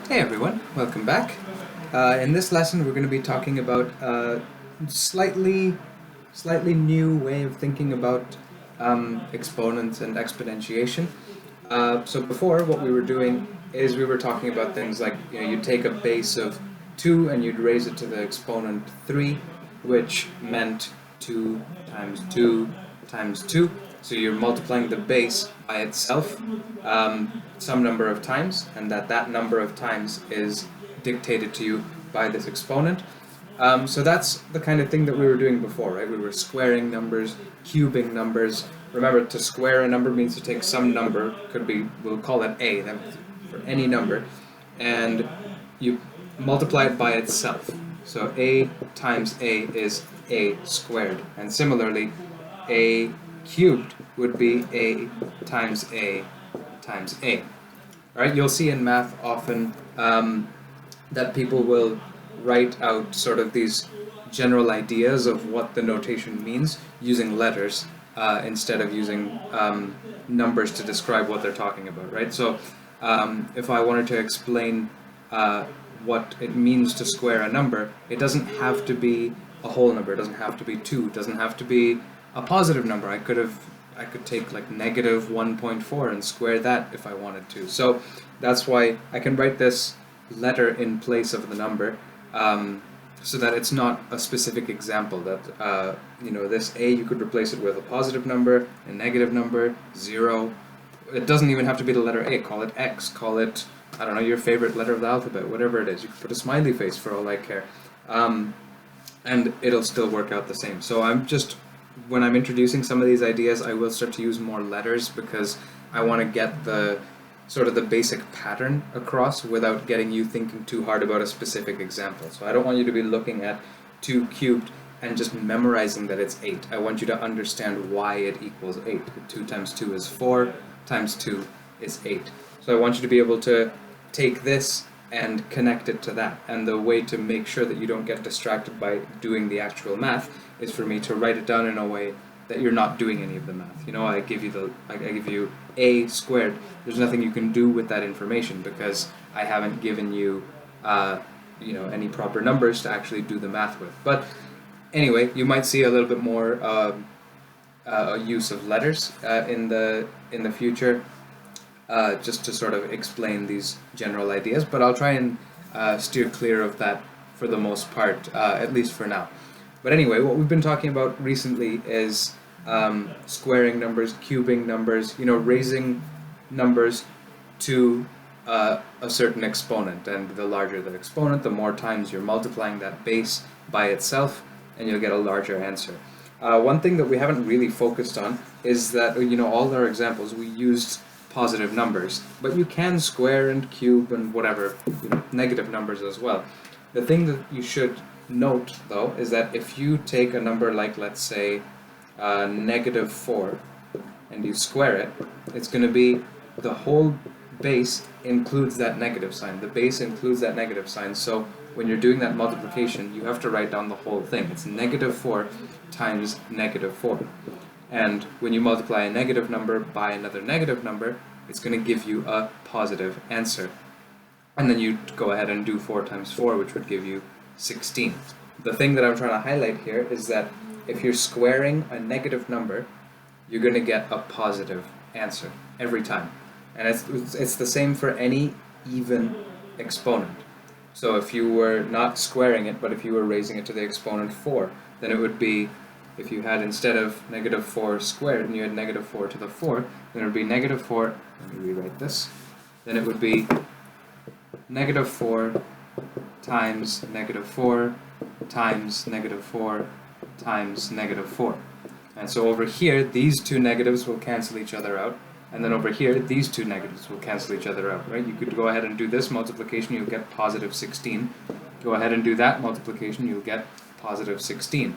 Hey everyone, welcome back. In this lesson, we're going to be talking about a slightly new way of thinking about exponents and exponentiation. So before, what we were doing is we were talking about things like you'd take a base of 2 and you'd raise it to the exponent 3, which meant 2 times 2 times 2. So you're multiplying the base by itself some number of times, and that number of times is dictated to you by this exponent. So that's the kind of thing that we were doing before, right? We were squaring numbers, cubing numbers. Remember, to square a number means to take some number, could be, we'll call it a, that for any number, and you multiply it by itself. So a times a is a squared, and similarly, a cubed would be a times a times a. Right? You'll see in math often that people will write out sort of these general ideas of what the notation means using letters instead of using numbers to describe what they're talking about, right? So if I wanted to explain what it means to square a number, it doesn't have to be a whole number, it doesn't have to be 2, it doesn't have to be a positive number. I could take like negative 1.4 and square that if I wanted to. So that's why I can write this letter in place of the number, so that it's not a specific example. That this a, you could replace it with a positive number, a negative number, 0. It doesn't even have to be the letter a. Call it x. Call it, I don't know, your favorite letter of the alphabet, whatever it is. You could put a smiley face for all I care, and it'll still work out the same. So when I'm introducing some of these ideas, I will start to use more letters because I want to get the sort of the basic pattern across without getting you thinking too hard about a specific example. So I don't want you to be looking at 2 cubed and just memorizing that it's 8. I want you to understand why it equals 8. 2 times 2 is 4, times 2 is 8. So I want you to be able to take this and connect it to that. And the way to make sure that you don't get distracted by doing the actual math is for me to write it down in a way that you're not doing any of the math. I give you a squared. There's nothing you can do with that information because I haven't given you any proper numbers to actually do the math with. But anyway, you might see a little bit more use of letters in the future, just to sort of explain these general ideas. But I'll try and steer clear of that for the most part, at least for now. But anyway, what we've been talking about recently is squaring numbers, cubing numbers, raising numbers to a certain exponent. And the larger the exponent, the more times you're multiplying that base by itself, and you'll get a larger answer. One thing that we haven't really focused on is that, all our examples, we used positive numbers, but you can square and cube and whatever, negative numbers as well. The thing that you should note, though, is that if you take a number like, let's say, negative 4, and you square it, it's going to be the whole base includes that negative sign. The base includes that negative sign, so when you're doing that multiplication, you have to write down the whole thing. It's negative 4 times negative 4. And when you multiply a negative number by another negative number, it's going to give you a positive answer. And then you go ahead and do 4 times 4, which would give you 16. The thing that I'm trying to highlight here is that if you're squaring a negative number, you're going to get a positive answer every time. And it's the same for any even exponent. So if you were not squaring it, but if you were raising it to the exponent 4, then it would be, if you had, instead of negative 4 squared, and you had negative 4 to the 4, then it would be negative 4, let me rewrite this, then it would be negative 4 times negative 4 times negative 4 times negative 4. And so over here, these two negatives will cancel each other out, and then over here, these two negatives will cancel each other out, right? You could go ahead and do this multiplication, you'll get positive 16. Go ahead and do that multiplication, you'll get positive 16.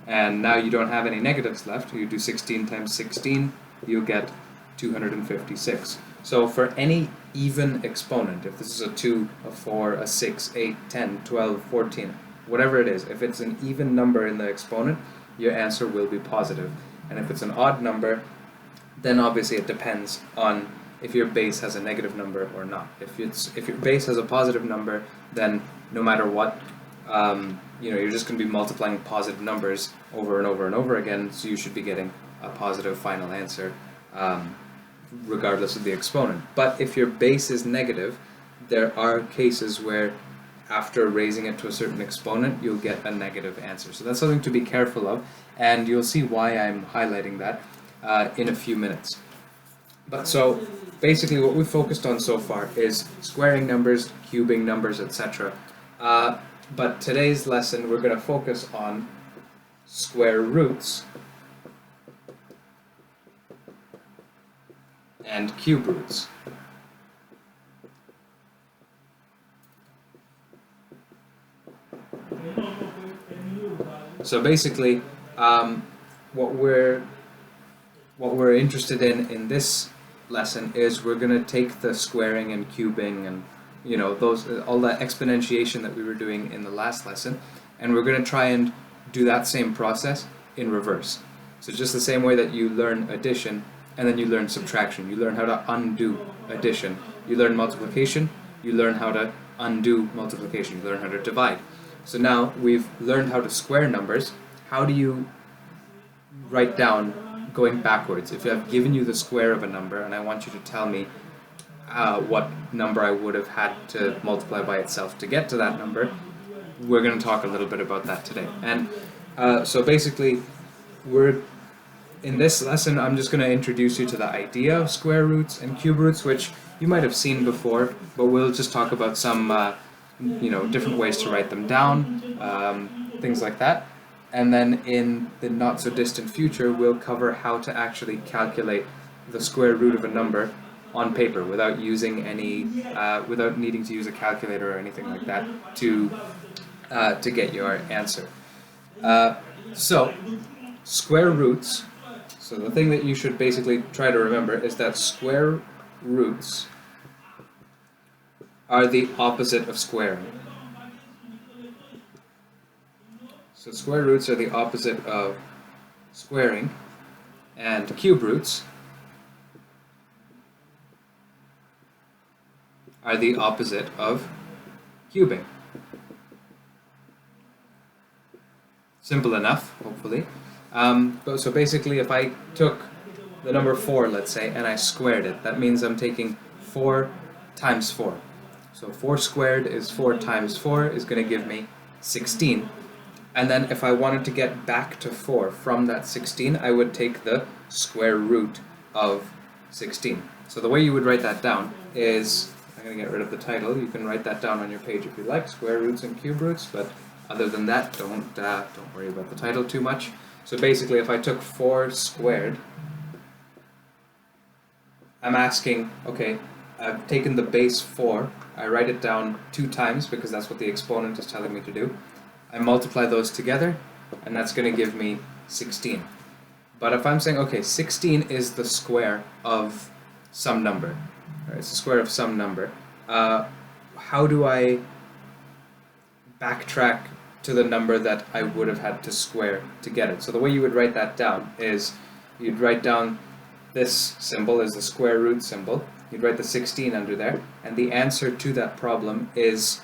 And now you don't have any negatives left. You do 16 times 16, you'll get 256. So for any even exponent, if this is a 2, a 4, a 6, 8, 10, 12, 14, whatever it is, if it's an even number in the exponent, your answer will be positive. And if it's an odd number, then obviously it depends on if your base has a negative number or not. If your base has a positive number, then no matter what, you're just going to be multiplying positive numbers over and over and over again, so you should be getting a positive final answer, regardless of the exponent. But if your base is negative, there are cases where after raising it to a certain exponent, you'll get a negative answer. So that's something to be careful of, and you'll see why I'm highlighting that in a few minutes. But so basically what we've focused on so far is squaring numbers, cubing numbers, etc. But today's lesson we're going to focus on square roots and cube roots. So basically, what we're interested in this lesson is we're going to take the squaring and cubing and all that exponentiation that we were doing in the last lesson, and we're going to try and do that same process in reverse. So just the same way that you learn addition and then you learn subtraction, you learn how to undo addition, you learn multiplication, you learn how to undo multiplication, you learn how to divide. So now we've learned how to square numbers. How do you write down going backwards? If I've given you the square of a number and I want you to tell me what number I would have had to multiply by itself to get to that number, we're going to talk a little bit about that today. And so basically, in this lesson, I'm just going to introduce you to the idea of square roots and cube roots, which you might have seen before, but we'll just talk about some different ways to write them down, things like that. And then in the not so distant future, we'll cover how to actually calculate the square root of a number on paper without using without needing to use a calculator or anything like that to get your answer. So square roots. So the thing that you should basically try to remember is that square roots are the opposite of squaring. So square roots are the opposite of squaring, and cube roots are the opposite of cubing. Simple enough, hopefully. So basically, if I took the number 4, let's say, and I squared it, that means I'm taking 4 times 4. So 4 squared is 4 times 4 is going to give me 16. And then if I wanted to get back to 4 from that 16, I would take the square root of 16. So the way you would write that down is, I'm going to get rid of the title, you can write that down on your page if you like, square roots and cube roots, but other than that, don't worry about the title too much. So basically, if I took 4 squared, I'm asking, okay, I've taken the base 4, I write it down 2 times because that's what the exponent is telling me to do. I multiply those together, and that's going to give me 16. But if I'm saying, okay, 16 is the square of some number, right? It's the square of some number, how do I backtrack to the number that I would have had to square to get it? So the way you would write that down is you'd write down this symbol as the square root symbol, you'd write the 16 under there, and the answer to that problem is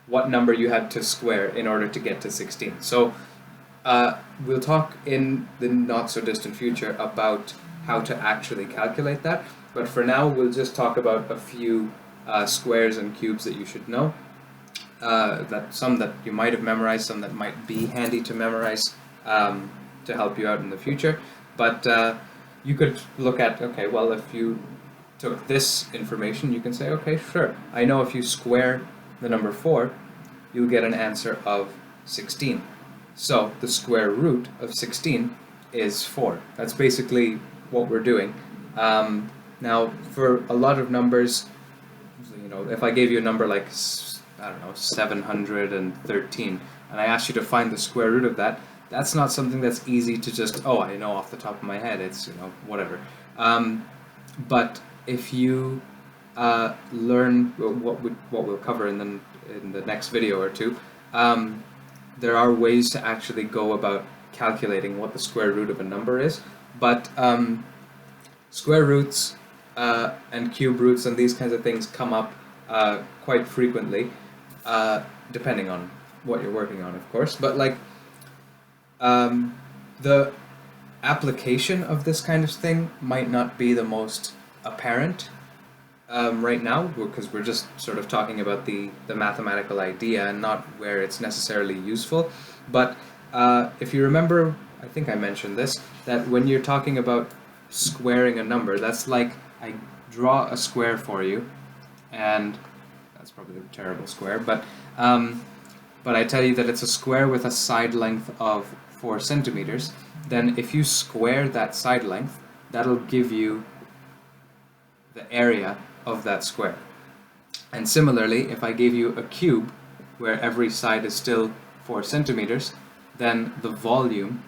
what number you had to square in order to get to 16. So we'll talk in the not so distant future about how to actually calculate that, but for now we'll just talk about a few squares and cubes that you should know. Some that you might have memorized, some that might be handy to memorize to help you out in the future. But you could look at, okay, well, if you took this information, you can say, okay, sure, I know if you square the number 4, you'll get an answer of 16. So the square root of 16 is 4. That's basically what we're doing. Now, for a lot of numbers, if I gave you a number like, I don't know, 713, and I asked you to find the square root of that, that's not something that's easy to just, oh, I know off the top of my head, it's, whatever. But if you learn what we'll cover in the next video or two, there are ways to actually go about calculating what the square root of a number is. But square roots and cube roots and these kinds of things come up quite frequently, depending on what you're working on, of course. But like the application of this kind of thing might not be the most apparent right now, because we're just sort of talking about the mathematical idea and not where it's necessarily useful. But if you remember, I think I mentioned this, that when you're talking about squaring a number, that's like I draw a square for you, and that's probably a terrible square, but I tell you that it's a square with a side length of 4 centimeters. Then if you square that side length, that'll give you the area of that square. And similarly, if I gave you a cube where every side is still 4 centimeters, then the volume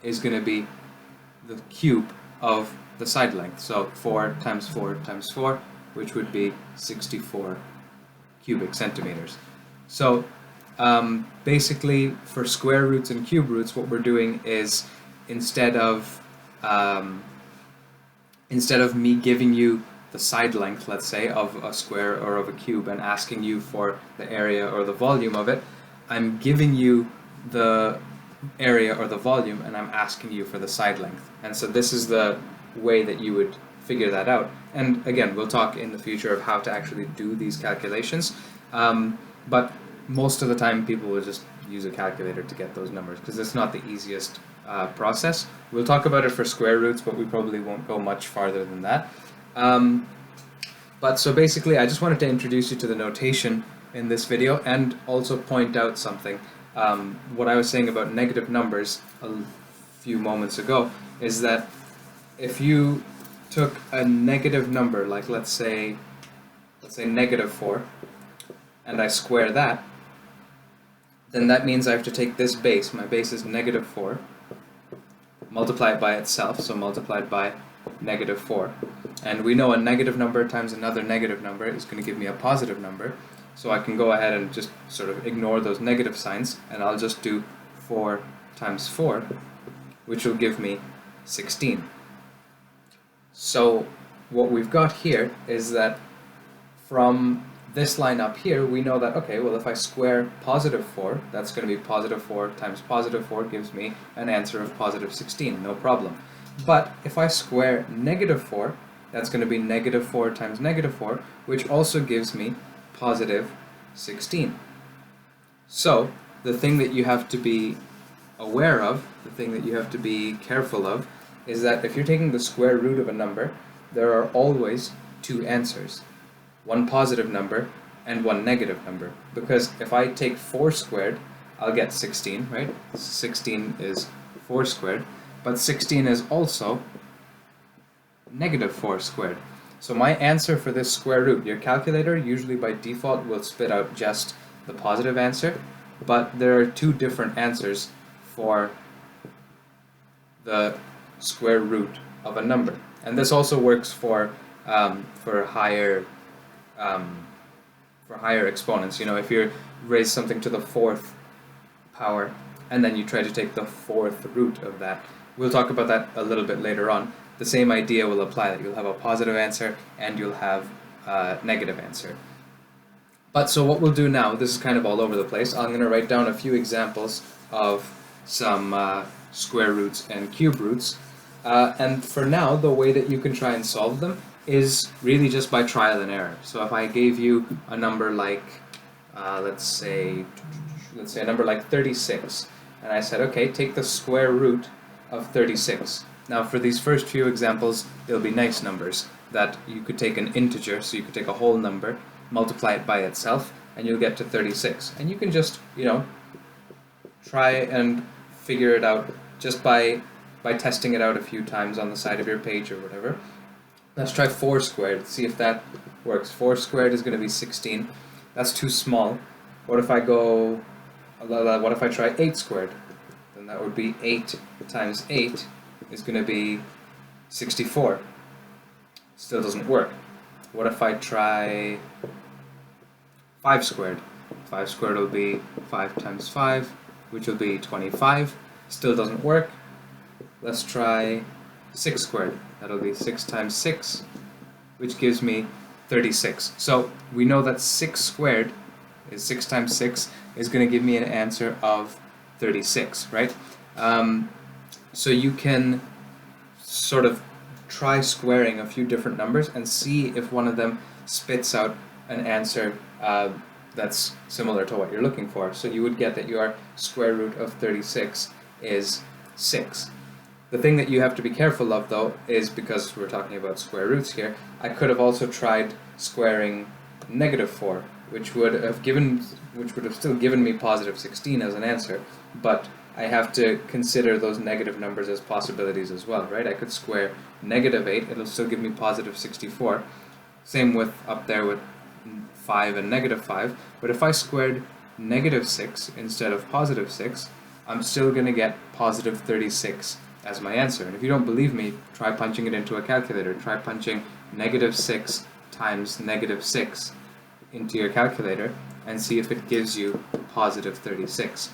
is going to be the cube of the side length. So 4 times 4 times 4, which would be 64 cubic centimeters. So basically, for square roots and cube roots, what we're doing is instead of me giving you the side length, let's say, of a square or of a cube and asking you for the area or the volume of it, I'm giving you the area or the volume and I'm asking you for the side length. And so this is the way that you would figure that out. And again, we'll talk in the future of how to actually do these calculations. But most of the time people will just use a calculator to get those numbers because it's not the easiest process. We'll talk about it for square roots, but we probably won't go much farther than that. But so basically I just wanted to introduce you to the notation in this video and also point out something. What I was saying about negative numbers a few moments ago is that if you took a negative number, like let's say negative 4, and I square that, then that means I have to take this base, my base is negative 4, multiply it by itself, so multiplied by negative 4. And we know a negative number times another negative number is going to give me a positive number, so I can go ahead and just sort of ignore those negative signs, and I'll just do 4 times 4, which will give me 16. So what we've got here is that from this line up here, we know that, okay, well, if I square positive 4, that's going to be positive 4 times positive 4 gives me an answer of positive 16, no problem. But if I square negative 4, that's going to be negative 4 times negative 4, which also gives me positive 16. So the thing that you have to be aware of, the thing that you have to be careful of, is that if you're taking the square root of a number, there are always two answers. One positive number and one negative number. Because if I take 4 squared, I'll get 16, right? 16 is 4 squared, but 16 is also negative 4 squared. So my answer for this square root, your calculator usually by default will spit out just the positive answer, but there are two different answers for the square root of a number. And this also works for higher exponents. You know, if you raise something to the 4th power and then you try to take the 4th root of that, we'll talk about that a little bit later on. The same idea will apply, that you'll have a positive answer and you'll have a negative answer. But so what we'll do now, this is kind of all over the place, I'm going to write down a few examples of some square roots and cube roots. And for now, the way that you can try and solve them is really just by trial and error. So if I gave you a number like, let's say a number like 36, and I said, okay, take the square root of 36. Now for these first few examples, they'll be nice numbers that you could take an integer, so you could take a whole number, multiply it by itself, and you'll get to 36. And you can just, you know, try and figure it out just by testing it out a few times on the side of your page or whatever. Let's try 4 squared, see if that works. 4 squared is going to be 16. That's too small. What if I try 8 squared? Then that would be 8 times 8 is going to be 64. Still doesn't work. What if I try 5 squared? 5 squared will be 5 times 5, which will be 25. Still doesn't work. Let's try 6 squared. That'll be 6 times 6, which gives me 36. So we know that 6 squared is 6 times 6 is going to give me an answer of 36, right? So you can sort of try squaring a few different numbers and see if one of them spits out an answer that's similar to what you're looking for. So you would get that your square root of 36 is 6. The thing that you have to be careful of, though, is because we're talking about square roots here, I could have also tried squaring negative 4, which would have still given me positive 16 as an answer, but I have to consider those negative numbers as possibilities as well, right? I could square negative 8, it'll still give me positive 64. Same with up there with 5 and negative 5, but if I squared negative 6 instead of positive 6, I'm still going to get positive 36 as my answer. And if you don't believe me, try punching it into a calculator. Try punching negative 6 times negative 6 into your calculator and see if it gives you positive 36.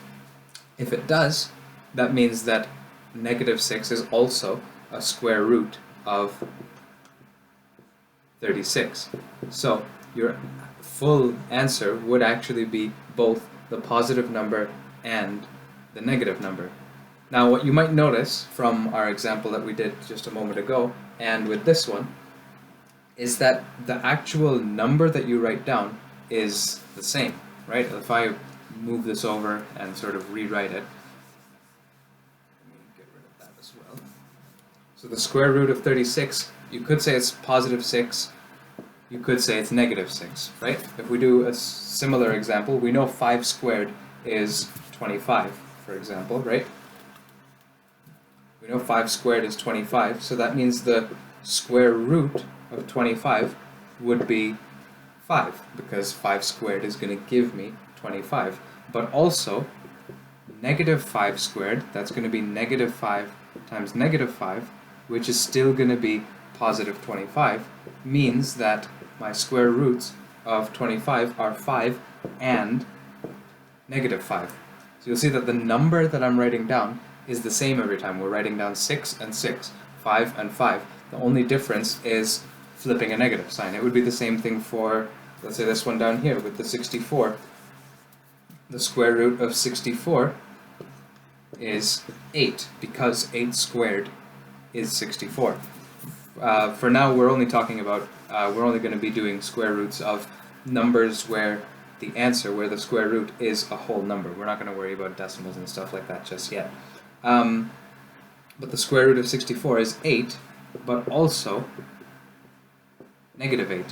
If it does, that means that negative 6 is also a square root of 36. So your full answer would actually be both the positive number and the negative number. Now what you might notice from our example that we did just a moment ago and with this one is that the actual number that you write down is the same, right? If I move this over and sort of rewrite it, let me get rid of that as well. So the square root of 36, you could say it's positive 6, you could say it's negative 6, right? If we do a similar example, we know 5 squared is 25, for example, right? We know 5 squared is 25, so that means the square root of 25 would be 5, because 5 squared is going to give me 25. But also, negative 5 squared, that's going to be negative 5 times negative 5, which is still going to be positive 25, means that my square roots of 25 are 5 and negative 5. So you'll see that the number that I'm writing down is the same every time. We're writing down 6 and 6, 5 and 5. The only difference is flipping a negative sign. It would be the same thing for, let's say, this one down here with the 64. The square root of 64 is 8, because 8 squared is 64. For now, we're only talking about, we're only going to be doing square roots of numbers where the answer, where the square root is a whole number. We're not going to worry about decimals and stuff like that just yet. But the square root of 64 is 8, but also negative 8.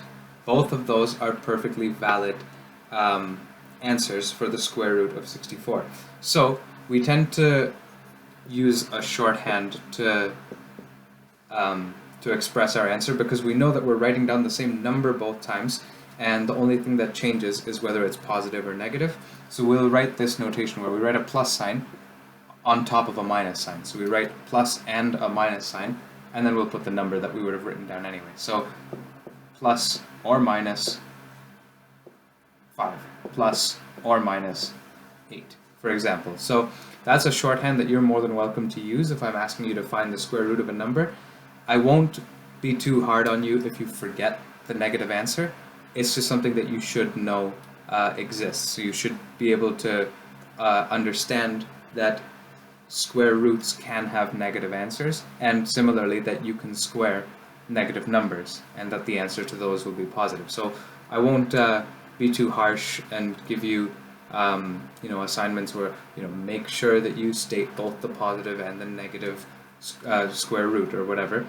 Both of those are perfectly valid answers for the square root of 64. So we tend to use a shorthand to express our answer, because we know that we're writing down the same number both times, and the only thing that changes is whether it's positive or negative. So we'll write this notation where we write a plus sign on top of a minus sign. So we write plus and a minus sign, and then we'll put the number that we would have written down anyway. So plus or minus 5, plus or minus 8, for example. So that's a shorthand that you're more than welcome to use if I'm asking you to find the square root of a number. I won't be too hard on you if you forget the negative answer. It's just something that you should know exists. So you should be able to understand that square roots can have negative answers, and similarly that you can square negative numbers, and that the answer to those will be positive. So I won't be too harsh and give you assignments where make sure that you state both the positive and the negative square root or whatever.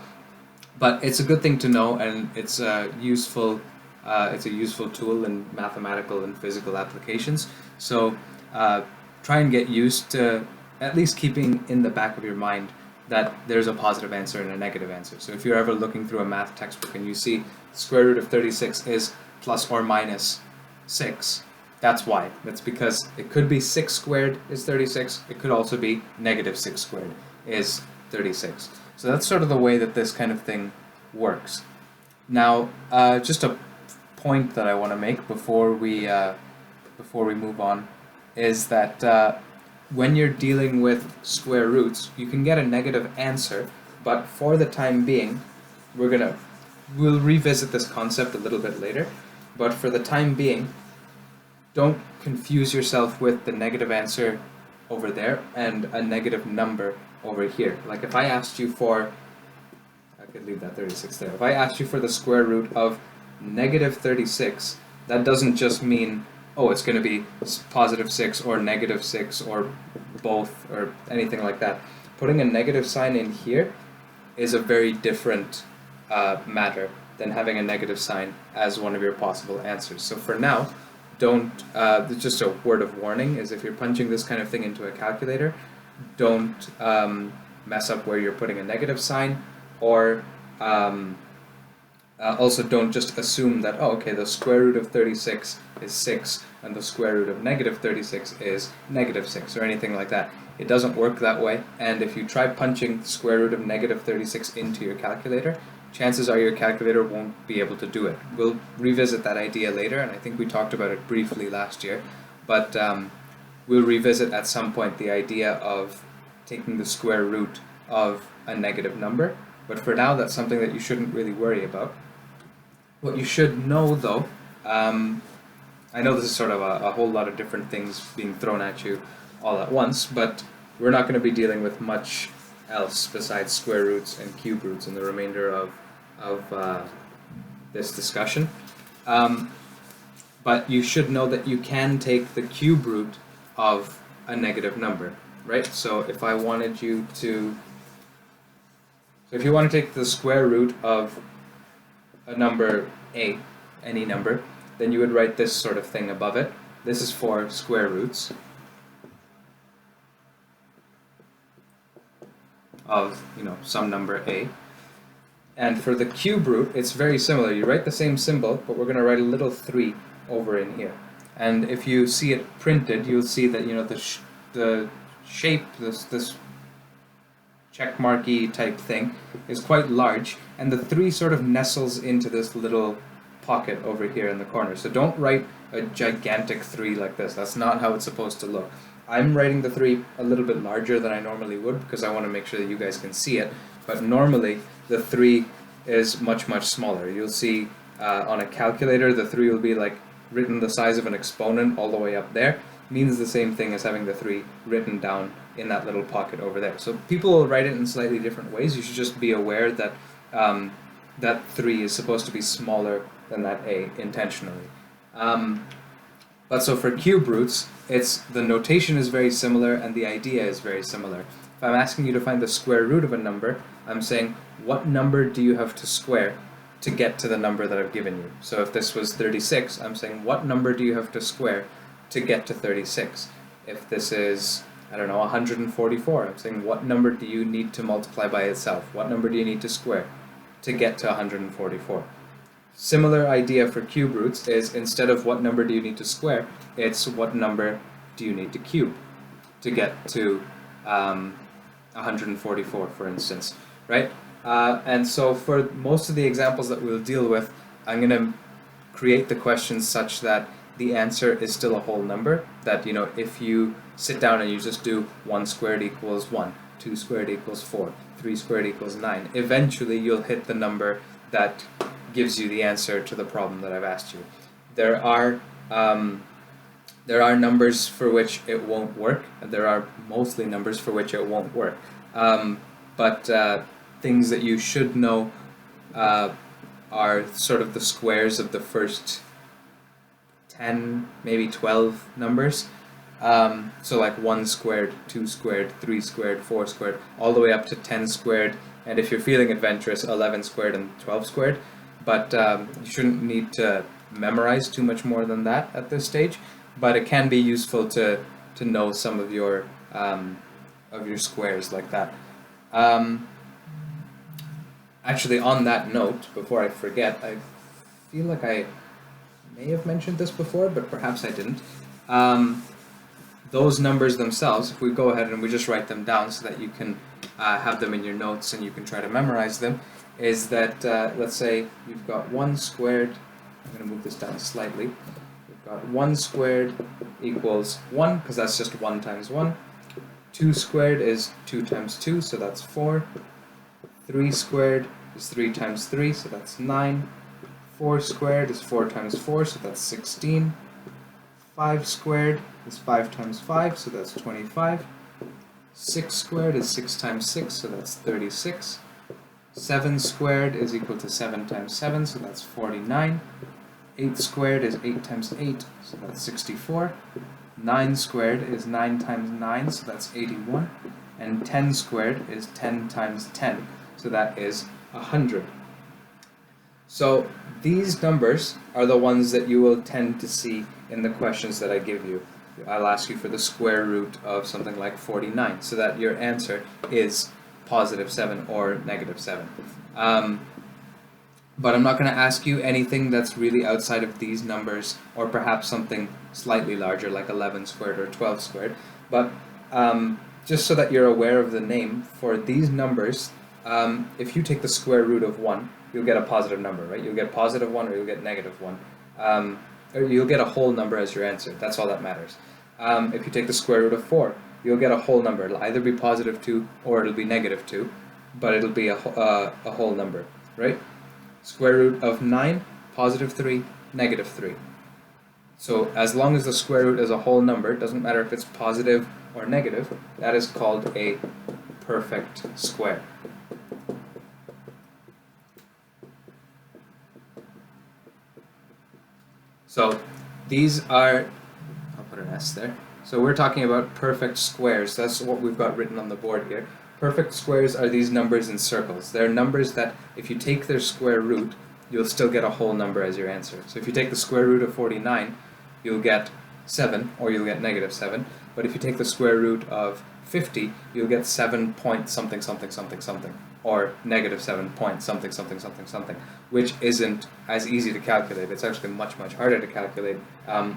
But it's a good thing to know, and it's a useful tool in mathematical and physical applications. So try and get used to at least keeping in the back of your mind that there's a positive answer and a negative answer. So if you're ever looking through a math textbook and you see the square root of 36 is plus or minus 6, that's why. That's because it could be 6 squared is 36, it could also be negative 6 squared is 36. So that's sort of the way that this kind of thing works. Now, just a point that I want to make before we move on is that when you're dealing with square roots, you can get a negative answer, but for the time being, we're going to we'll revisit this concept a little bit later, but for the time being, don't confuse yourself with the negative answer over there and a negative number over here. Like if I asked you for, I could leave that 36 there. If I asked you for the square root of negative 36, that doesn't just mean, oh, it's going to be positive 6 or negative 6 or both or anything like that. Putting a negative sign in here is a very different matter than having a negative sign as one of your possible answers. So for now, don't, just a word of warning is if you're punching this kind of thing into a calculator, don't mess up where you're putting a negative sign, or also don't just assume that, oh, okay, the square root of 36 is 6 and the square root of negative 36 is negative 6 or anything like that. It doesn't work that way, and if you try punching the square root of negative 36 into your calculator, chances are your calculator won't be able to do it. We'll revisit that idea later, and I think we talked about it briefly last year, but we'll revisit at some point the idea of taking the square root of a negative number, but for now that's something that you shouldn't really worry about. What you should know though, I know this is sort of a whole lot of different things being thrown at you all at once, but we're not going to be dealing with much else besides square roots and cube roots in the remainder of this discussion. But you should know that you can take the cube root of a negative number, right? So if I wanted you to, so if you want to take the square root of a number a, any number, then you would write this sort of thing above it. This is for square roots of, some number a. And for the cube root, it's very similar. You write the same symbol, but we're going to write a little 3 over in here. And if you see it printed, you'll see that, the shape, this checkmarky type thing, is quite large, and the 3 sort of nestles into this little pocket over here in the corner. So don't write a gigantic 3 like this. That's not how it's supposed to look. I'm writing the 3 a little bit larger than I normally would because I want to make sure that you guys can see it, but normally the 3 is much, much smaller. You'll see on a calculator the 3 will be like written the size of an exponent all the way up there. Means the same thing as having the 3 written down in that little pocket over there. So people will write it in slightly different ways. You should just be aware that that 3 is supposed to be smaller than that a intentionally. But so for cube roots, the notation is very similar and the idea is very similar. If I'm asking you to find the square root of a number, I'm saying, what number do you have to square to get to the number that I've given you? So if this was 36, I'm saying, what number do you have to square to get to 36? If this is, 144, I'm saying, what number do you need to multiply by itself? What number do you need to square to get to 144? Similar idea for cube roots is, instead of what number do you need to square, it's what number do you need to cube to get to 144, for instance, right? And so for most of the examples that we'll deal with, I'm going to create the questions such that the answer is still a whole number, that, if you sit down and you just do 1 squared equals 1, 2 squared equals 4, 3 squared equals 9, eventually you'll hit the number that gives you the answer to the problem that I've asked you. There are numbers for which it won't work, and there are mostly numbers for which it won't work. But things that you should know are sort of the squares of the first 10, maybe 12 numbers. So like 1 squared, 2 squared, 3 squared, 4 squared, all the way up to 10 squared, and if you're feeling adventurous, 11 squared and 12 squared. But you shouldn't need to memorize too much more than that at this stage. But it can be useful to know some of your squares like that. Actually, on that note, before I forget, I feel like I may have mentioned this before, but perhaps I didn't. Those numbers themselves, if we go ahead and we just write them down so that you can have them in your notes and you can try to memorize them, is that, let's say you've got 1 squared, I'm going to move this down slightly, we've got 1 squared equals 1, because that's just 1 times 1, 2 squared is 2 times 2, so that's 4, 3 squared is 3 times 3, so that's 9. 4 squared is 4 times 4, so that's 16. 5 squared is 5 times 5, so that's 25. 6 squared is 6 times 6, so that's 36. 7 squared is equal to 7 times 7, so that's 49. 8 squared is 8 times 8, so that's 64. 9 squared is 9 times 9, so that's 81. And 10 squared is 10 times 10, so that is 100. So these numbers are the ones that you will tend to see in the questions that I give you. I'll ask you for the square root of something like 49, so that your answer is positive 7 or negative 7. But I'm not going to ask you anything that's really outside of these numbers, or perhaps something slightly larger like 11 squared or 12 squared. But just so that you're aware of the name, for these numbers, if you take the square root of 1, you'll get a positive number, right? You'll get positive 1 or you'll get negative 1. Or you'll get a whole number as your answer. That's all that matters. If you take the square root of 4, you'll get a whole number. It'll either be positive 2 or it'll be negative 2, but it'll be a whole number, right? Square root of 9, positive 3, negative 3. So as long as the square root is a whole number, it doesn't matter if it's positive or negative, that is called a perfect square. So these are, I'll put an S there. So we're talking about perfect squares. That's what we've got written on the board here. Perfect squares are these numbers in circles. They're numbers that if you take their square root, you'll still get a whole number as your answer. So if you take the square root of 49, you'll get 7, or you'll get negative 7. But if you take the square root of 50, you'll get 7 point something something something something, or negative 7 point something something something something, which isn't as easy to calculate. It's actually much, much harder to calculate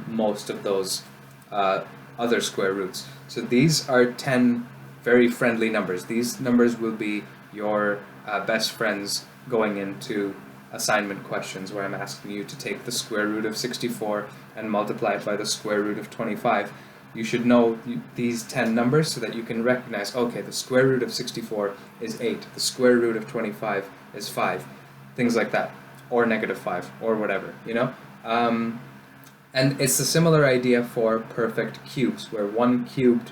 most of those other square roots. So these are 10 very friendly numbers. These numbers will be your best friends going into assignment questions where I'm asking you to take the square root of 64 and multiply it by the square root of 25. You should know these 10 numbers so that you can recognize, okay, the square root of 64 is 8, the square root of 25 is 5, things like that, or negative 5, or whatever, you know? And it's a similar idea for perfect cubes, where 1 cubed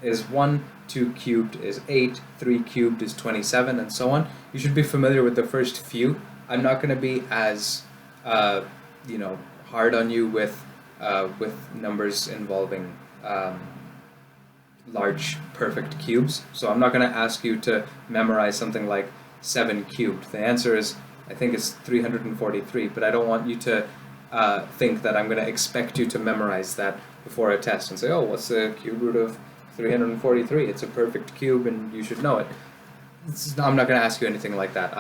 is 1, 2 cubed is 8, 3 cubed is 27, and so on. You should be familiar with the first few. I'm not going to be as, hard on you with numbers involving large perfect cubes. So I'm not going to ask you to memorize something like 7 cubed. The answer is, I think it's 343, but I don't want you to think that I'm going to expect you to memorize that before a test and say, oh, what's the cube root of 343? It's a perfect cube and you should know it. I'm not going to ask you anything like that.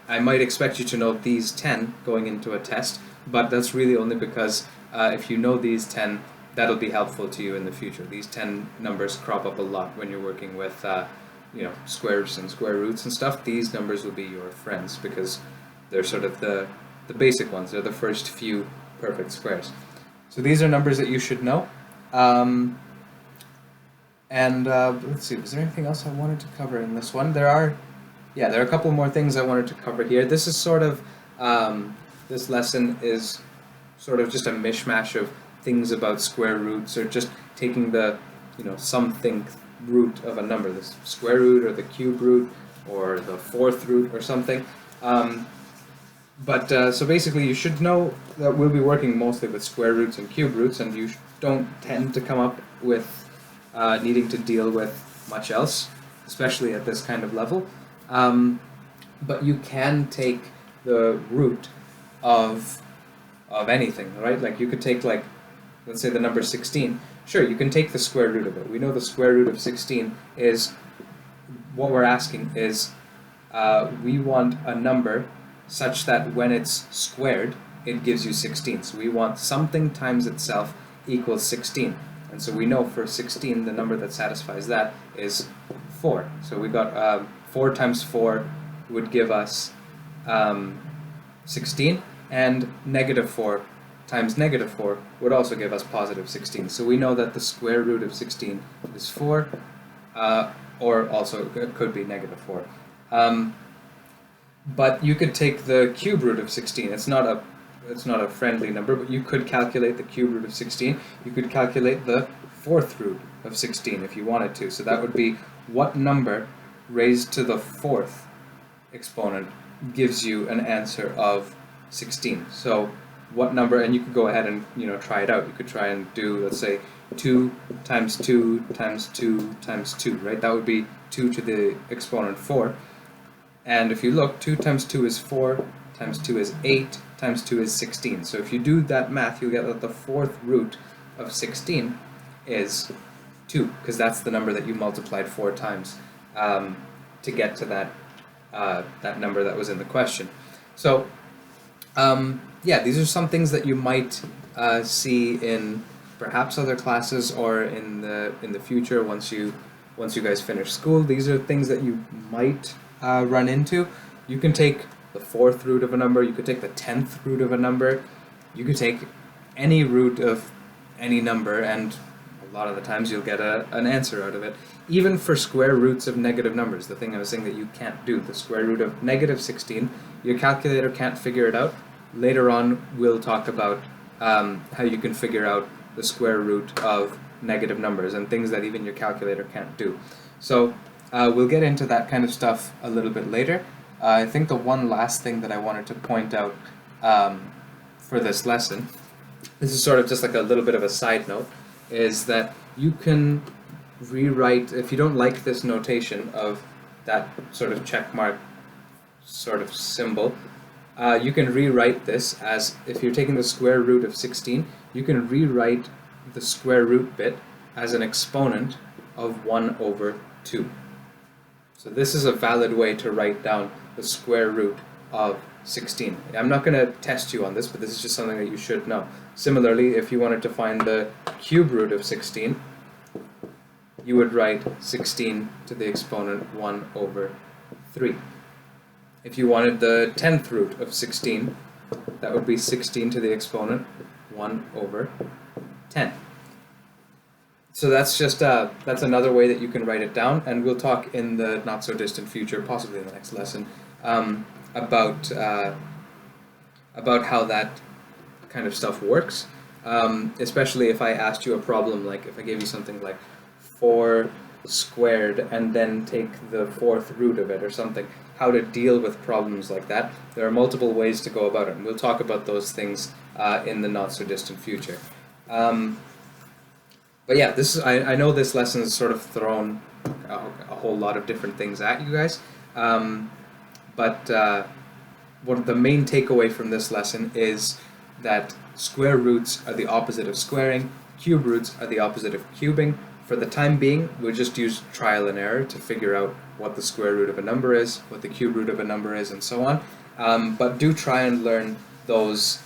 I might expect you to know these 10 going into a test, but that's really only because if you know these 10, that'll be helpful to you in the future. These 10 numbers crop up a lot when you're working with squares and square roots and stuff. These numbers will be your friends because they're sort of the basic ones. They're the first few perfect squares. So these are numbers that you should know. Let's see, was there anything else I wanted to cover in this one? There are a couple more things I wanted to cover here. This is sort of, this lesson is sort of just a mishmash of things about square roots, or just taking the, something root of a number, the square root or the cube root or the fourth root or something. So basically you should know that we'll be working mostly with square roots and cube roots, and you don't tend to come up with needing to deal with much else, especially at this kind of level. But you can take the root of anything, right? Like you could take, like, let's say the number 16. Sure, you can take the square root of it. We know the square root of 16 is, what we're asking is, we want a number such that when it's squared, it gives you 16. So we want something times itself equals 16. And so we know for 16, the number that satisfies that is 4. So we got 4 times 4 would give us 16, and negative 4 times negative 4 would also give us positive 16. So we know that the square root of 16 is 4, or also it could be negative 4. But you could take the cube root of 16. It's not a friendly number, but you could calculate the cube root of 16. You could calculate the fourth root of 16 if you wanted to. So that would be what number raised to the fourth exponent gives you an answer of 16. So what number, and you could go ahead and try it out. You could try and do, let's say, 2 times 2 times 2 times 2, right? That would be 2 to the exponent 4. And if you look, 2 times 2 is 4, times 2 is 8, times 2 is 16. So if you do that math, you'll get that the fourth root of 16 is 2, because that's the number that you multiplied 4 times to get to that that number that was in the question. So yeah, these are some things that you might see in perhaps other classes or in the future once you guys finish school. These are things that you might run into. You can take the fourth root of a number, you could take the 10th root of a number, you could take any root of any number, and a lot of the times you'll get an answer out of it. Even for square roots of negative numbers, the thing I was saying that you can't do, the square root of negative 16, your calculator can't figure it out. Later on we'll talk about how you can figure out the square root of negative numbers and things that even your calculator can't do. So we'll get into that kind of stuff a little bit later. I think the one last thing that I wanted to point out for this lesson, this is sort of just like a little bit of a side note, is that you can rewrite, if you don't like this notation of that sort of check mark sort of symbol, you can rewrite this as, if you're taking the square root of 16, you can rewrite the square root bit as an exponent of 1 over 2. So this is a valid way to write down the square root of 16. I'm not going to test you on this, but this is just something that you should know. Similarly, if you wanted to find the cube root of 16, you would write 16 to the exponent 1 over 3. If you wanted the 10th root of 16, that would be 16 to the exponent 1 over 10. So that's just that's another way that you can write it down, and we'll talk in the not so distant future, possibly in the next lesson, about how that kind of stuff works. Especially if I asked you a problem, like if I gave you something like 4 squared and then take the fourth root of it or something, how to deal with problems like that. There are multiple ways to go about it, and we'll talk about those things in the not so distant future. But yeah, this is, I know this lesson has sort of thrown a whole lot of different things at you guys, but one of the main takeaway from this lesson is that square roots are the opposite of squaring, cube roots are the opposite of cubing. For the time being, we'll just use trial and error to figure out what the square root of a number is, what the cube root of a number is, and so on. But do try and learn those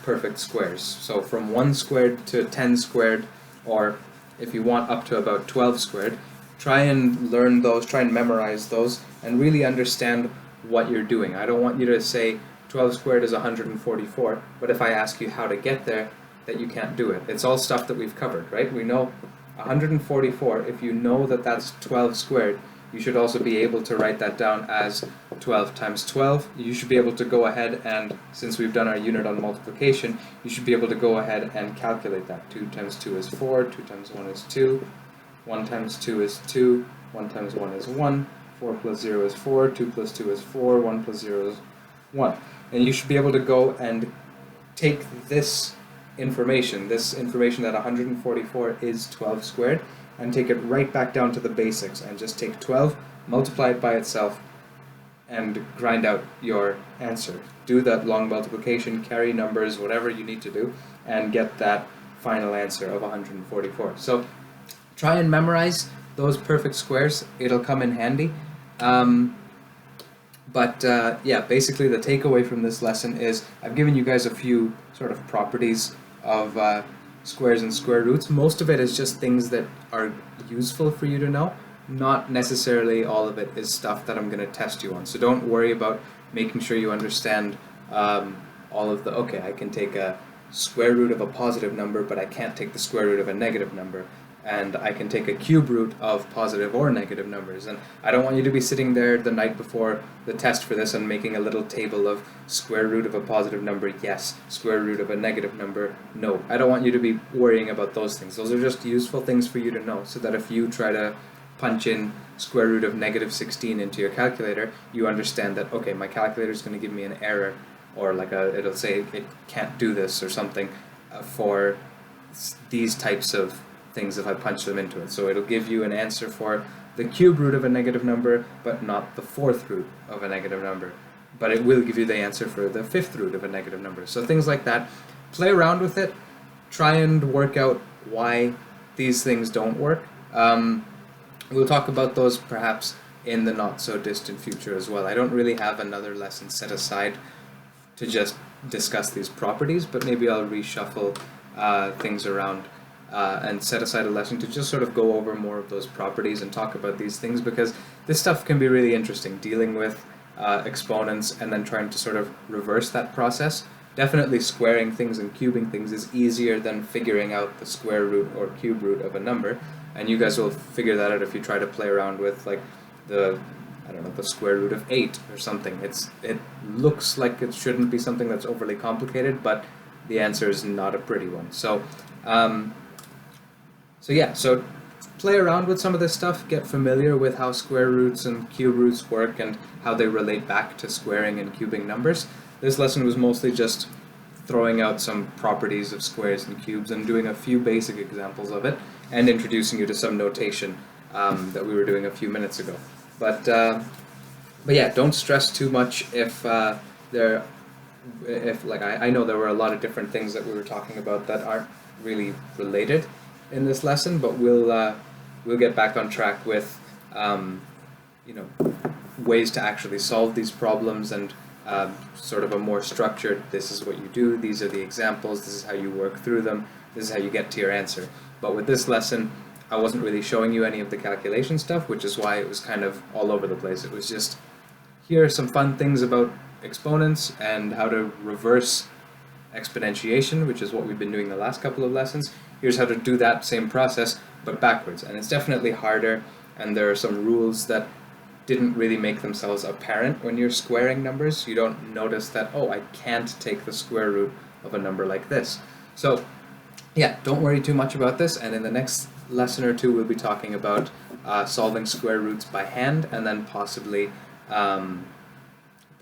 perfect squares. So from 1 squared to 10 squared, or if you want up to about 12 squared, try and learn those, try and memorize those, and really understand what you're doing. I don't want you to say 12 squared is 144, but if I ask you how to get there, that you can't do it. It's all stuff that we've covered, right? We know 144, if you know that that's 12 squared, you should also be able to write that down as 12 times 12. You should be able to go ahead and, since we've done our unit on multiplication, you should be able to go ahead and calculate that. 2 times 2 is 4, 2 times 1 is 2, 1 times 2 is 2, 1 times 1 is 1, 4 plus 0 is 4, 2 plus 2 is 4, 1 plus 0 is 1. And you should be able to go and take this information that 144 is 12 squared, and take it right back down to the basics, and just take 12, multiply it by itself, and grind out your answer. Do that long multiplication, carry numbers, whatever you need to do, and get that final answer of 144. So try and memorize those perfect squares, it'll come in handy. Yeah, basically the takeaway from this lesson is I've given you guys a few sort of properties of squares and square roots. Most of it is just things that are useful for you to know. Not necessarily all of it is stuff that I'm going to test you on. So don't worry about making sure you understand all of the, okay, I can take a square root of a positive number, but I can't take the square root of a negative number. and I can take a cube root of positive or negative numbers. And I don't want you to be sitting there the night before the test for this and making a little table of square root of a positive number, yes, square root of a negative number, no. I don't want you to be worrying about those things. Those are just useful things for you to know, so that if you try to punch in square root of negative 16 into your calculator, you understand that, okay, my calculator is going to give me an error, or like it'll say it can't do this or something for these types of things if I punch them into it. So it'll give you an answer for the cube root of a negative number, but not the fourth root of a negative number. But it will give you the answer for the fifth root of a negative number. So things like that. Play around with it. Try and work out why these things don't work. We'll talk about those perhaps in the not so distant future as well. I don't really have another lesson set aside to just discuss these properties, but maybe I'll reshuffle things around and set aside a lesson to just sort of go over more of those properties and talk about these things, because this stuff can be really interesting, dealing with exponents and then trying to sort of reverse that process. Definitely squaring things and cubing things is easier than figuring out the square root or cube root of a number, and you guys will figure that out if you try to play around with like the, I don't know, the square root of 8 or something. It looks like it shouldn't be something that's overly complicated, but the answer is not a pretty one. So so play around with some of this stuff, get familiar with how square roots and cube roots work and how they relate back to squaring and cubing numbers. This lesson was mostly just throwing out some properties of squares and cubes and doing a few basic examples of it, and introducing you to some notation that we were doing a few minutes ago. But yeah, don't stress too much if I know there were a lot of different things that we were talking about that aren't really related in this lesson, but we'll get back on track with ways to actually solve these problems, and sort of a more structured, this is what you do, these are the examples, this is how you work through them, this is how you get to your answer. But with this lesson, I wasn't really showing you any of the calculation stuff, which is why it was kind of all over the place. It was just, here are some fun things about exponents and how to reverse exponentiation, which is what we've been doing the last couple of lessons. Here's how to do that same process, but backwards. And it's definitely harder, and there are some rules that didn't really make themselves apparent when you're squaring numbers. You don't notice that, oh, I can't take the square root of a number like this. So yeah, don't worry too much about this, and in the next lesson or two we'll be talking about solving square roots by hand, and then possibly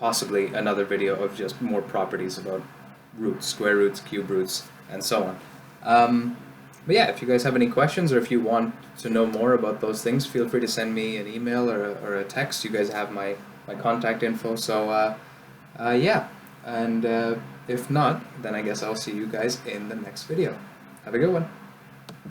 another video of just more properties about roots, square roots, cube roots, and so on. But yeah, if you guys have any questions, or if you want to know more about those things, feel free to send me an email or a text. You guys have my contact info, so yeah, and if not, then I guess I'll see you guys in the next video. Have a good one.